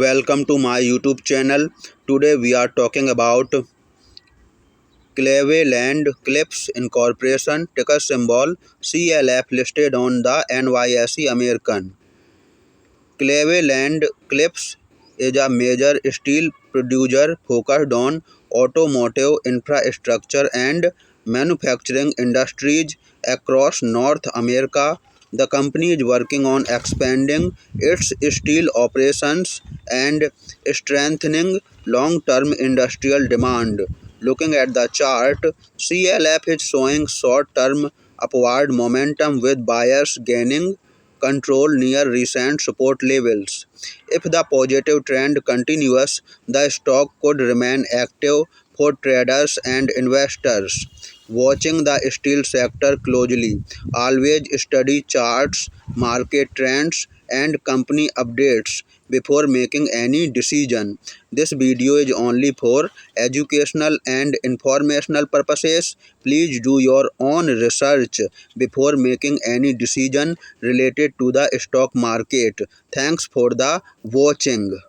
Welcome to my YouTube channel. Today we are talking about Cleveland Clips Incorporation, ticker symbol CLF, listed on the NYSE American. Cleveland Clips is a major steel producer focused on automotive infrastructure and manufacturing industries across North America. The company is working on expanding its steel operations and strengthening long-term industrial demand. Looking at the chart, CLF is showing short-term upward momentum with buyers gaining control near recent support levels. If the positive trend continues, the stock could remain active for traders and investors. Watching the steel sector closely. Always study charts, market trends, and company updates before making any decision. This video is only for educational and informational purposes. Please do your own research before making any decision related to the stock market. Thanks for the watching.